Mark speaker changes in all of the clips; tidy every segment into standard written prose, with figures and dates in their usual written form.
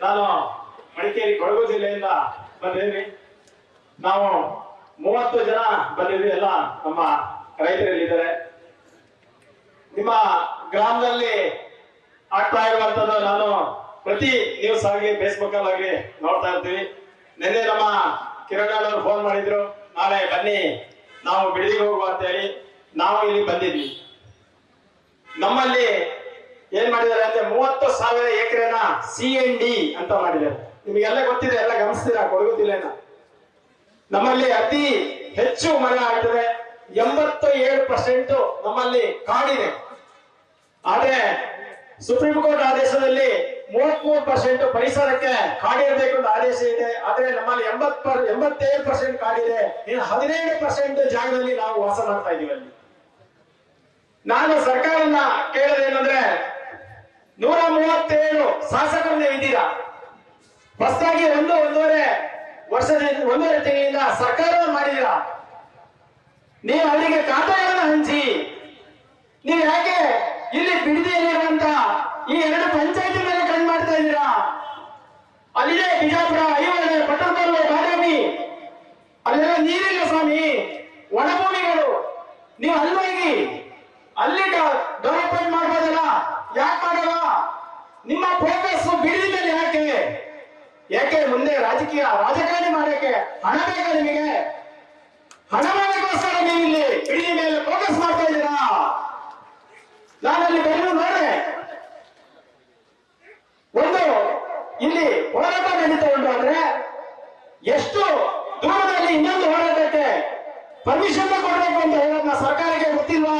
Speaker 1: ನಾನು ಮಡಿಕೇರಿ ಕೊಡಗು ಜಿಲ್ಲೆಯಿಂದ ಬಂದಿದ್ದೀನಿ. ನಾವು 30 ಜನ ಬಂದಿದ್ವಿ. ಎಲ್ಲ ನಮ್ಮ ರೈತರಲ್ಲಿದ್ದಾರೆ. ನಿಮ್ಮ ಗ್ರಾಮದಲ್ಲಿ ಆಗ್ತಾ ಇರುವಂತದ್ದು ನಾನು ಪ್ರತಿ ನ್ಯೂಸ್ ಆಗಿ ಫೇಸ್ಬುಕ್ ಅಲ್ಲಿ ನೋಡ್ತಾ ಇರ್ತೀವಿ. ನಿನ್ನೆ ನಮ್ಮ ಕಿರಣ್ ಅವರು ಫೋನ್ ಮಾಡಿದ್ರು, ನಾಳೆ ಬನ್ನಿ ನಾವು ಬಿಡದಿಗೆ ಹೋಗುವ ಅಂತ ಹೇಳಿ ನಾವು ಇಲ್ಲಿ ಬಂದಿದ್ವಿ. ನಮ್ಮಲ್ಲಿ ಏನ್ ಮಾಡಿದ್ದಾರೆ ಅಂದ್ರೆ 30,000 ಎಕರೆನ CND ಅಂತ ಮಾಡಿದ್ದಾರೆ. ನಿಮಗೆಲ್ಲ ಗೊತ್ತಿದೆ, ಎಲ್ಲ ಗಮನಿಸ್ತೀರಾ ಕೊಡಗು ಜಿಲ್ಲೆನ. ನಮ್ಮಲ್ಲಿ ಅತಿ ಹೆಚ್ಚು ಮಳೆ ಆಗ್ತದೆ. 87% ನಮ್ಮಲ್ಲಿ ಕಾಡಿದೆ. ಆದ್ರೆ ಸುಪ್ರೀಂ ಕೋರ್ಟ್ ಆದೇಶದಲ್ಲಿ 33% ಪರಿಸರಕ್ಕೆ ಕಾಡಿರಬೇಕು ಅಂತ ಆದೇಶ ಇದೆ. ಆದ್ರೆ ನಮ್ಮಲ್ಲಿ 87% ಕಾಡಿದೆ. ಇನ್ನು 17% ಜಾಗದಲ್ಲಿ ನಾವು ವಾಸ ಮಾಡ್ತಾ ಇದೀವಿ. ಅಲ್ಲಿ ನಾನು ಸರ್ಕಾರನ ಕೇಳೋದೇನಂದ್ರೆ, 137 ಶಾಸಕರನ್ನ ಇದ್ದೀರಾ. ಹೊಸದಾಗಿ ಒಂದೂವರೆ ತಿಂಗಳಿಂದ ಸರ್ಕಾರ ಮಾಡಿದೀರಾ. ನೀವು ಅವರಿಗೆ ಖಾತೆಗಳನ್ನು ಹಂಚಿ, ನೀವು ಯಾಕೆ ಇಲ್ಲಿ ಬಿಡದಿರುವಂತ ಈ 2 ಪಂಚಾಯತಿ ಮೇಲೆ ಕಣ್ಣು ಮಾಡ್ತಾ ಇದ್ದೀರಾ? ಅಲ್ಲಿದೆ ಬಿಜಾಪುರ, ಐಹೊಳೆ, ಪಟ್ಟಣಕಲ್ಲು, ಬಾದಾಮಿ, ಅಲ್ಲೆಲ್ಲ ನೀರಿಲ್ಲ ಸ್ವಾಮಿ, ಒಣಭೂಮಿಗಳು. ನೀವು ಅಲ್ವಾಗಿ ಅಲ್ಲಿ ಡೆವಲಪ್ಮೆಂಟ್ ಮಾಡ್ಬೋದಲ್ಲ, ಯಾಕೆ ಮಾಡಲ್ಲ? ನಿಮ್ಮ ಫೋಕಸ್ ಬಿಡದಿ ಮೇಲೆ ಯಾಕೆ ಮುಂದೆ ರಾಜಕಾರಣಿ ಮಾಡಕ್ಕೆ ಹಣ ಬೇಕಾ ನಿಮಗೆ? ಹಣ ಮಾಡೋಕ್ಕೋಸ್ಕರ ನೀವು ಇಲ್ಲಿ ಬಿಡದಿ ಮೇಲೆ ಫೋಕಸ್ ಮಾಡ್ತಾ ಇದ್ದೀರಾ. ನಾನಲ್ಲಿ ಬೆನ್ನು ನೋಡ್ರೆ ಒಂದು ಇಲ್ಲಿ ಹೋರಾಟ ನಡೀತಾ ಉಂಟು ಅಂದ್ರೆ, ಎಷ್ಟು ದೂರದಲ್ಲಿ ಇನ್ನೊಂದು ಹೋರಾಟಕ್ಕೆ ಪರ್ಮಿಷನ್ ಕೊಡಬೇಕು ಅಂತ ಹೇಳೋದನ್ನ ಸರ್ಕಾರಕ್ಕೆ ಗೊತ್ತಿಲ್ವಾ?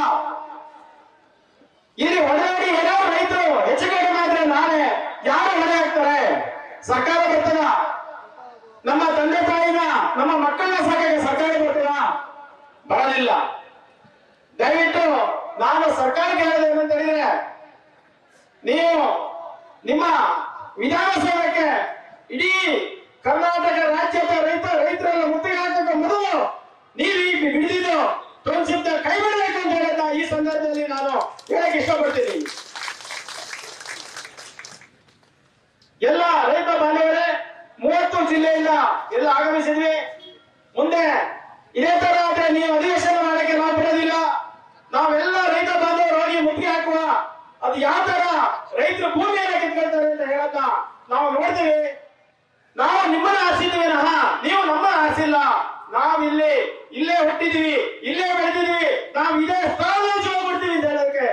Speaker 1: ಇಲ್ಲಿ ಹೊಡೆದಾಡಿ ಏನೋ ರೈತರು ಹೆಚ್ಚು ಕಡಿಮೆ ಆದ್ರೆ ನಾಳೆ ಯಾರು ಹೊಣೆ ಹಾಕ್ತಾರೆ? ಸರ್ಕಾರ ಬರ್ತದ? ನಮ್ಮ ತಂದೆ ತಾಯಿನ, ನಮ್ಮ ಮಕ್ಕಳನ್ನ ಸಾಕಕ್ಕೆ ಸರ್ಕಾರ ಬರ್ತದ? ಬರೋದಿಲ್ಲ. ದಯವಿಟ್ಟು ನಾನು ಸರ್ಕಾರಕ್ಕೆ ಹೇಳೋದೇನಂತ ಹೇಳಿದ್ರೆ, ನೀವು ನಿಮ್ಮ ವಿಧಾನಸೌಧಕ್ಕೆ ಇಡೀ ಕರ್ನಾಟಕ ರಾಜ್ಯದ ರೈತರೆಲ್ಲ ಮುತ್ತಿಗೆ ಹಾಕಕ್ಕೆ ಮೊದಲು ನೀವು ಈ ಬಿಡಿದು ಟೌನ್ಶಿಪ್ ಕೈ ಬಿಡಬೇಕು ಅಂತ ಹೇಳೋದನ್ನ ಈ ಸಂದರ್ಭದಲ್ಲಿ ನಾನು ಹೇಳಕ್ ಇಷ್ಟಪಡ್ತೀನಿ. ಎಲ್ಲ ರೈತ ಬಾಂಧವರೇ, 30 ಜಿಲ್ಲೆಯಿಂದ ಎಲ್ಲ ಆಗಮಿಸಿದ್ವಿ. ಮುಂದೆ ಇದೇ ತರ ಆದ್ರೆ ನೀವು ಅಧಿವೇಶನ ಮಾಡಕ್ಕೆ ನಾವು ಬಿಡೋದಿಲ್ಲ. ನಾವೆಲ್ಲ ರೈತ ಬಾಂಧವರು ಹೋಗಿ ಮುತ್ತಿಗೆ ಹಾಕುವ. ಅದು ಯಾವ ತರ ರೈತರು ಭೂಮಿಯನ್ನ ಕಿತ್ಕೊಳ್ತಾರೆ ಅಂತ ಹೇಳೋದನ್ನ ನಾವು ನೋಡ್ತೀವಿ. ನಾವು ನಿಮ್ಮನ್ನ ಆರಿಸಿದ್ವಿ, ನೀವು ನಮ್ಮನ್ನ ಆರಿಸಿಲ್ಲ. ನಾವು ಇಲ್ಲೇ ಹುಟ್ಟಿದ್ವಿ, ಇಲ್ಲೇ ಬೆಳೆದಿದ್ವಿ, ನಾವು ಇದೇ ಸ್ಥಳದಲ್ಲಿ ಹೋಗ್ಬಿಡ್ತೀವಿ ಅಂತ ಹೇಳೋದಕ್ಕೆ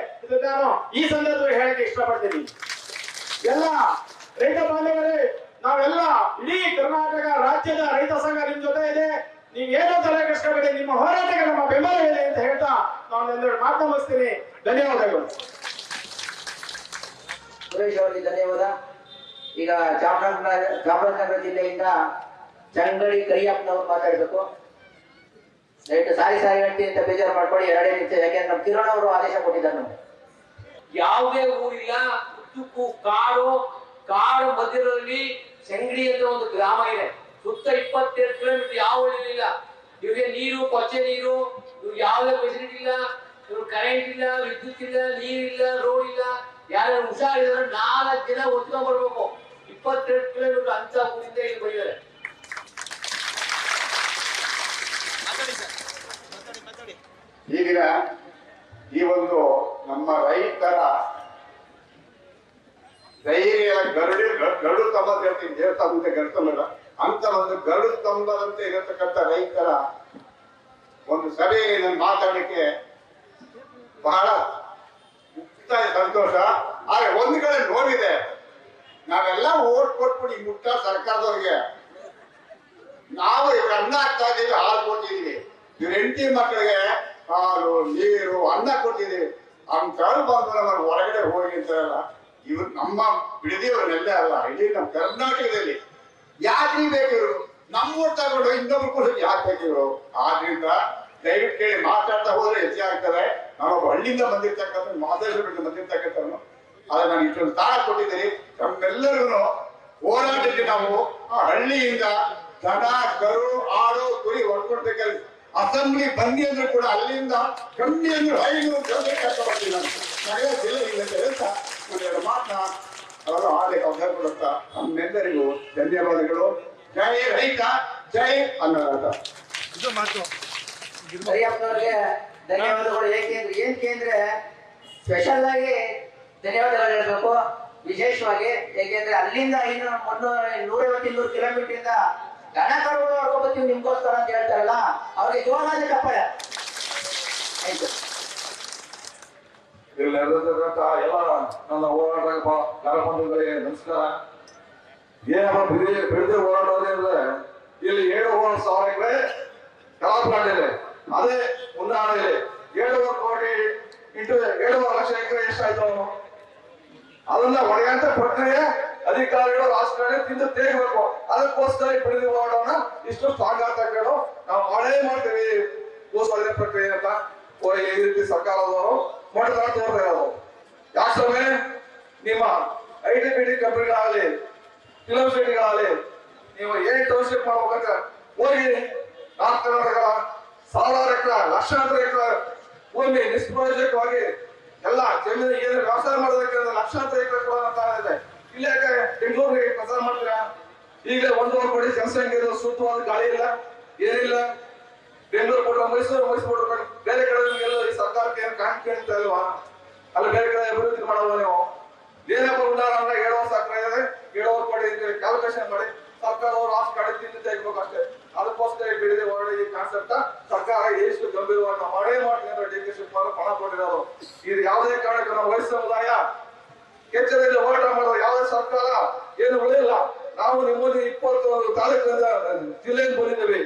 Speaker 1: ನಾನು ಈ ಸಂದರ್ಭದಲ್ಲಿ ಹೇಳಕ್ಕೆ ಇಷ್ಟಪಡ್ತೀನಿ. ಎಲ್ಲ ರೈತ ಬಾಂಧವರೇ, ನಾವೆಲ್ಲ ಇಡೀ ಕರ್ನಾಟಕ ರಾಜ್ಯದ ರೈತ ಸಂಘ ನಿಮ್ ಜೊತೆ ಇದೆ. ನೀವು ಏನೋ ತಲೆ ಕಷ್ಟಪಡಿ, ನಿಮ್ಮ ಹೋರಾಟಕ್ಕೆ ನಮ್ಮ ಬೆಂಬಲ ಇದೆ ಅಂತ ಹೇಳ್ತಾ ನಾನು ಒಂದೆರಡು ಮಾತು ಮುಗಿಸ್ತೀನಿ. ಧನ್ಯವಾದಗಳು.
Speaker 2: ಸುರೇಶ್ ಅವರಿಗೆ ಧನ್ಯವಾದ. ಈಗ ಚಾಮರಾಜನಗರ ಜಿಲ್ಲೆಯಿಂದ ಚಂಗಡಿ ಕರಿಯಪ್ಪನವ್ರು ಮಾತಾಡಬೇಕು. ದಯವಿಟ್ಟು ಸಾರಿ ಹೇಳ್ತೀನಿ ಅಂತ ಬೇಜಾರು ಮಾಡ್ಕೊಳ್ಳಿ, 2 ನಿಮಿಷ. ಯಾಕೆಂದ್ರೆ ನಮ್ಮ ಕಿರಣ್ ಅವರು ಆದೇಶ ಕೊಟ್ಟಿದ್ದಾರೆ. ನಮ್ಗೆ
Speaker 3: ಯಾವುದೇ ಊರಿಲ್ಲ, ಉದ್ದಕ್ಕೂ ಕಾಡು ಮಧ್ಯದಲ್ಲಿ ಚಂಗಡಿ ಅಂತ ಒಂದು ಗ್ರಾಮ ಇದೆ. ಸುತ್ತ 22 ಕಿಲೋಮೀಟರ್ ಯಾವ ಇಲ್ಲ. ಇವ್ರಿಗೆ ನೀರು, ಕೊಚ್ಚೆ ನೀರು, ಇವ್ರಿಗೆ ಯಾವುದೇ ಫೆಸಿಲಿಟಿ ಇಲ್ಲ. ಇವ್ರು ಕರೆಂಟ್ ಇಲ್ಲ, ವಿದ್ಯುತ್ ಇಲ್ಲ, ನೀರಿಲ್ಲ, ರೋಡ್ ಇಲ್ಲ. ಯಾರು ಹುಷಾರಿದ್ರೆ 4 ಜನ ಒತ್ಕೊಂಡ್ ಬರ್ಬೇಕು. 22 ಕಿಲೋಮೀಟರ್ ಅಂತ ಊರಿಂದ ಇಲ್ಲಿ ಬಂದಿದ್ದಾರೆ.
Speaker 4: ಈಗಿನ ಈ ಒಂದು ನಮ್ಮ ರೈತರ ಧೈರ್ಯ ಗರುಡು ತಮ್ಮ ಹೇಳ್ತೀನಿ, ದೇವಸ್ಥಾನದ ಗರುಡ ಅಂತ ಒಂದು ಗರುಡು ಸ್ತಂಭದಂತೆ ಇರತಕ್ಕಂಥ ರೈತರ ಒಂದು ಸಭೆಯಲ್ಲಿ ನಾನು ಮಾತಾಡಲಿಕ್ಕೆ ಬಹಳ ಸಂತೋಷ. ಆದ್ರೆ ಒಂದು ಕಡೆ ನೋಡಿದೆ, ನಾವೆಲ್ಲ ಓಟ್ ಕೊಟ್ಬಿಟ್ಟು ಮುಟ್ಟ ಸರ್ಕಾರದವ್ರಿಗೆ ನಾವು ಇವ್ರ ಅನ್ನ ಹಾಕ್ತಾ ಇದೀವಿ, ಹಾಲು ಕೊಟ್ಟಿದೀವಿ, ಇವ್ರ ಹೆಂಡತಿ ಮಕ್ಕಳಿಗೆ ಹಾಲು, ನೀರು, ಅನ್ನ ಕೊಟ್ಟಿದೀವಿ. ಅಂತ ಬಂದು ನಮ್ಮ ಹೊರಗಡೆ ಹೋಗಿ ಅಂತಾರಲ್ಲ, ಇವ್ರು ನಮ್ಮ ಬಿಡದಿಯವರನ್ನೆಲ್ಲ ಅಲ್ಲ, ಇಡೀ ನಮ್ಮ ಕರ್ನಾಟಕದಲ್ಲಿ ಯಾಕೆ ಬೇಕಿದ್ರು ನಮ್ಮ ಓಟ್ ತಗೊಂಡು ಇನ್ನೊಬ್ರು ಕೂಡ ಯಾಕೆ ಬೇಕಿದ್ರು. ಆದ್ರಿಂದ ದಯವಿಟ್ಟು ಕೇಳಿ ಮಾತಾಡ್ತಾ ಹೋದ್ರೆ ಹೆಚ್ಚಾಗ್ತದೆ. ನಾನೊಬ್ಬ ಹಳ್ಳಿಯಿಂದ ಬಂದಿರ್ತಕ್ಕಂಥ, ಮಾದೇಶ್ವರದಿಂದ ಬಂದಿರ್ತಕ್ಕಂಥವ್ರು. ಆದ್ರೆ ನಾನು ಇಷ್ಟೊಂದು ತಾಳ ಕೊಟ್ಟಿದ್ದೀನಿ. ನಮ್ಮೆಲ್ಲರಿಗೂ ಹೋರಾಟಕ್ಕೆ ನಾವು ಆ ಹಳ್ಳಿಯಿಂದ ದನ, ಕರು, ಆಡು, ಕುರಿ ಹೊಡ್ಕೊಡ್ಬೇಕಾದ್ರೆ ಅಸೆಂಬ್ಲಿ ಬಂದಿ ಅಂದ್ರೂ ಕೂಡ ಅಲ್ಲಿಂದ ಕಮ್ಮಿ ಅಂದ್ರೆ 500 ಜನ ಕರ್ಕೊಂಡು ಬರ್ತೀನಿ. ನಗರ ಜಿಲ್ಲೆ ಇಲ್ಲ ಅಂತ ಹೇಳ್ತಾ ನಾನು ಮಾತನ್ನ ಅವರು ಆಡಲಿಕ್ಕೆ ಅವಕಾಶ ಕೊಡುತ್ತ ನಮ್ಮೆಲ್ಲರಿಗೂ ಧನ್ಯವಾದಗಳು. ಜೈ ರೈತ, ಜೈ ಅನ್ನದಾತ.
Speaker 2: ಕರಿಯಪ್ಪನವ್ರಿಗೆ ಧನ್ಯವಾದಗಳು. ಏನಕ್ಕೆ ಅಂದ್ರೆ ಸ್ಪೆಷಲ್ ಆಗಿ ಧನ್ಯವಾದಗಳು ಹೇಳ್ಬೇಕು ವಿಶೇಷವಾಗಿ. ಏಕೆಂದ್ರೆ ಅಲ್ಲಿಂದ ಇನ್ನು 150-200 ಕಿಲೋಮೀಟರ್ ಇಂದ ದನ ಕರುಗಳು ಹೊಡ್ಕೊಬತ್ತೀವಿ ನಿಮ್ಗೋಸ್ಕರ ಅಂತ ಹೇಳ್ತಾರಲ್ಲ, ಅವ್ರಿಗೆ ಜೋರಾದ ಚಪ್ಪಾಳೆ. ಆಯ್ತು.
Speaker 5: ಎಲ್ಲ ನನ್ನ ಹೋರಾಟ ಕಾರ್ಯಕ್ರಮಗಳಿಗೆ ನಮಸ್ಕಾರ. ಏನಪ್ಪ ಬಿಡದೆ ಹೋರಾಟೋದೇ ಅಂದ್ರೆ ಇಲ್ಲಿ 7,000 ಎಕರೆ ಕಲಾಪ್ಲಾಂಟ್ ಅದೇ ಉನ್ನಾಳೆ 7,000 ಕೋಟಿ ಇಂಟು 7,000 ಲಕ್ಷ ಎಕರೆ ಎಷ್ಟಾಯ್ತು? ಅದನ್ನ ಹೊಡೆಯಂತ ಪ್ರಕ್ರಿಯೆ ಅಧಿಕಾರಿಗಳು ರಾಷ್ಟ್ರಗಳೇ ತಿಂದು ತೆಗಬೇಕು. ಅದಕ್ಕೋಸ್ಕರ ಬಿಡದೆ ಹೋರಾಟವನ್ನ ಇಷ್ಟು ಸಾಗಾಟ ನಾವು ಮಾಡೇ ಮಾಡ್ತೀವಿ. ಭೂಸ್ವಾಧೀನ ಪ್ರಕ್ರಿಯೆ ಅಂತ ಈ ರೀತಿ ಸರ್ಕಾರದವರು ಮಾಡ್ತಾ ತೋರ್ತಾ ಇರೋದು. ಯಾಕಂದ್ರೆ ನಿಮ್ಮ ITBT ಕಂಪನಿಗಳಾಗಲಿ ಫಿಲಂ ಸಿಟಿಗಳಾಗಲಿ ನೀವು ಏನ್ ಟೌನ್ಶಿಪ್ ಮಾಡ್ಬೇಕಂತ ಹೋಗಿ ನಾರ್ತ್ ಕರ್ನಾಟಕ 1,000 ಎಕರೆ ಲಕ್ಷಾಂತರ ಎಕರೆ ಭೂಮಿ ನಿಷ್ಪ್ರಯೋಜಕವಾಗಿ ಎಲ್ಲ ಜಮೀನು ಏನು ವ್ಯವಸಾಯ ಮಾಡೋದಕ್ಕೆ ಲಕ್ಷಾಂತರ ಎಕರೆ ಕೊಡೋದಂತ ಇದೆ. ಇಲ್ಲಿ ಯಾಕೆ ಬೆಂಗಳೂರಿಗೆ ಪ್ರಚಾರ ಮಾಡ್ತೀರಾ? ಈಗಲೇ 1,000 ಕೋಟಿ ಜನಸಂಖ್ಯೆ ಇದೆ, ಸೂಕ್ತವಾದ ಗಾಳಿ ಇಲ್ಲ, ಏನಿಲ್ಲ. ಬೆಂಗಳೂರು ಕೊಟ್ಟರೆ ಮೈಸೂರು ಬೇರೆ ಕಡೆ ನಿಮಗೆಲ್ಲ ಈ ಸರ್ಕಾರಕ್ಕೆ ಏನು ಕಾಣ್ತಾ ಇಲ್ವಾ? ಅಲ್ಲಿ ಬೇರೆ ಕಡೆ ಅಭಿವೃದ್ಧಿ ಮಾಡುವ ನೀವು ಏನಪ್ಪ ಉದಾರ ಅಂದ್ರೆ 7,000 ಎಕರೆ ಇದೆ, 7,000 ಕೋಟಿ ಕ್ಯಾಲ್ಕುಲೇಷನ್ ಮಾಡಿ ಸರ್ಕಾರವರು ರಾಷ್ಟ್ರ ಕಡೆ ತಿಂದು ತೆಗಿಬೇಕು ಅಷ್ಟೇ. ಅದಕ್ಕೋಸ್ಕರ ಬಿಡದೆ ಹೊರಡಿ ಈ ಕಾನ್ಸೆಪ್ಟ್ ಸರ್ಕಾರ ಎಷ್ಟು ಗಂಭೀರವಾಗಿ ಮಾಡೇ ಮಾಡ್ತೀನಿ ಅಂದ್ರೆ DK ಶಿವಕುಮಾರ್ ಪಣ ಕೊಟ್ಟಿರೋರು. ಇದು ಯಾವುದೇ ಕಾರಣಕ್ಕೂ ನಮ್ಮ ವಯಸ್ಸು ಸಮುದಾಯ ಕೆಚ್ಚದಲ್ಲಿ ಹೋರಾಟ ಮಾಡೋದು ಯಾವುದೇ ಸರ್ಕಾರ ಏನು ಉಳಿಲ್ಲ. ನಾವು ನಿಮ್ಮಲ್ಲಿ 21 ತಾಲೂಕಿನಿಂದ ಜಿಲ್ಲೆಯಿಂದ ಬಂದಿದ್ದೀವಿ.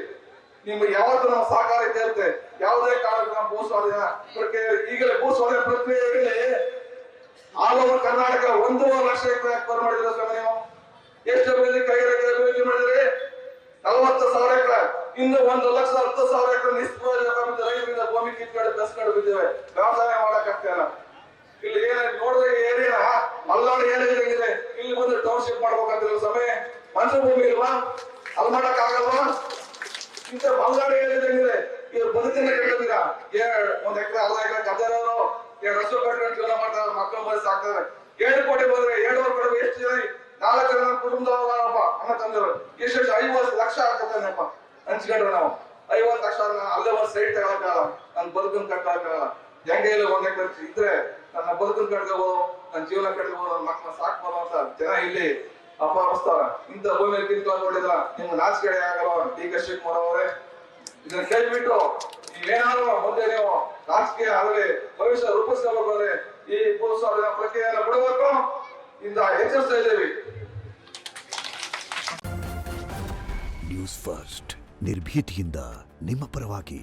Speaker 5: ನಿಮ್ಗೆ ಯಾವತ್ತೂ ನಾವು ಸಹಕಾರ ಇರುತ್ತೆ. ಯಾವುದೇ ಕಾರಣಕ್ಕೂ ನಾವು ಭೂಸ್ವಾಧೀನ ಪ್ರಕ್ರಿಯೆ ಈಗಲೇ ಭೂಸ್ವಾಧೀನ ಪ್ರಕ್ರಿಯೆಯಲ್ಲಿ ಆಲ್ ಓವರ್ ಕರ್ನಾಟಕ 1,000 ಲಕ್ಷ ಎಕರೆ ಅಕ್ವೈರ್ ಮಾಡಿದ್ರೆ ಸ್ವಾಮಿ ನೀವು ಎಷ್ಟು ಅಭಿವೃದ್ಧಿ ಅಭಿವೃದ್ಧಿ ಮಾಡಿದ್ರಿ? 40,000 ಎಕರೆ. ಇನ್ನು 1,10,000 ಎಕರೆ ನಿಷ್ಪ್ರಯೋಜಕ ರೈತರಿಂದ ಭೂಮಿ ಕಿತ್ಕೊಂಡು ಬೆಸ್ಕೊಂಡು ಬಿದ್ದೇವೆ. ವ್ಯವಸಾಯ ಮಾಡಕ್ ಆಗ್ತಿಲ್ಲ. ಇಲ್ಲಿ ಏನ ನೋಡಿದ್ರೆ ಏರಿಯಾ ಮಲ್ನಾಡು ಏನಿದೆ ಇಲ್ಲಿ ಬಂದು ಟೌನ್ಶಿಪ್ ಮಾಡ್ಬೇಕಂತಿಲ್ಲ ಸಮಯ ಮಂಚ ಭೂಮಿ ಇಲ್ವಾ? ಅಲ್ಲಿ ಮಾಡಕ್ ಆಗಲ್ವಾ? ಇಂಥ ಮಲ್ನಾಡು ಏನಿದೆ ಇವ್ರು ಬದುಕನ್ನ ಕಟ್ಟಿದ್ದೀರಾ? 1 ಎಕರೆ 1/2 ಎಕರೆ ಗದ್ದೆರವರು 2 ವರ್ಷ ಕಟ್ಕೊಂಡು ಜೀವನ ಮಾಡ್ತಾರೆ, ಮಕ್ಕಳು ಬಯಸ್ಸು ಆಗ್ತದೆ. 7 ಕೋಟಿ ಬಂದ್ರೆ 7,000 ಕೋಟಿ ಎಷ್ಟು ಜನ 4 ಜನ ಕುಟುಂಬದವರಪ್ಪ ಅಣ್ಣ ತಂದರು ಎಷ್ಟು 50 ಲಕ್ಷ ಆಗ್ತದೇನಪ್ಪ ಹಂಚ್ಕೊಂಡ್ರೆ ನಾವು 50 ಲಕ್ಷ ಅಲ್ಲೇ ಒಂದು ಸೈಟ್ ತಗೊಳಕ್ಕಾಗಲ್ಲ, ನನ್ನ ಬದುಕನ್ನು ಕಟ್ಟಕ್ಕಾಗಲ್ಲ. ಹೆಂಗೆ ಇಲ್ಲ 1 ಎಕರೆ ಇದ್ರೆ ನನ್ನ ಬದುಕನ್ನು ಕಟ್ಕೋಬಹುದು, ನನ್ನ ಜೀವನ ಕಟ್ಕೋಬಹುದು, ನನ್ನ ಮಕ್ಕಳ ಸಾಕ್ಬೋದು ಅಂತ ಜನ ಇಲ್ಲಿ ಅಪಹರಿಸ್ತಾರ. ಇಂಥ ಭೂಮಿ ಕಿತ್ಕೊಂಡು ನೋಡಿದ್ರ ನಿಮ್ಗೆ ನಾಚಿಕೆ ಆಗಲ್ಲ. DK ಶಿವಕುಮಾರ್ ಅವರೇ ಇದನ್ನ ಕೇಳ್ಬಿಟ್ಟು ನೀವೇನಾದ್ರು ಮುಂದೆ ನೀವು ರಾಜಕೀಯ ಆಗಲಿ ಭವಿಷ್ಯ ರೂಪಿಸ್ಕೋಬೇಕು ಅಂದ್ರೆ ಈ ಭೂಸ್ವಾಧೀನ ಪ್ರಕ್ರಿಯೆಯನ್ನು ಬಿಡಬೇಕು ಇಂದ ಎಚ್ಚರಿಸ್ತಾ ಇದ್ದೇವೆ.
Speaker 6: ನ್ಯೂಸ್ ಫಸ್ಟ್ ನಿರ್ಭೀತಿಯಿಂದ ನಿಮ್ಮ ಪರವಾಗಿ.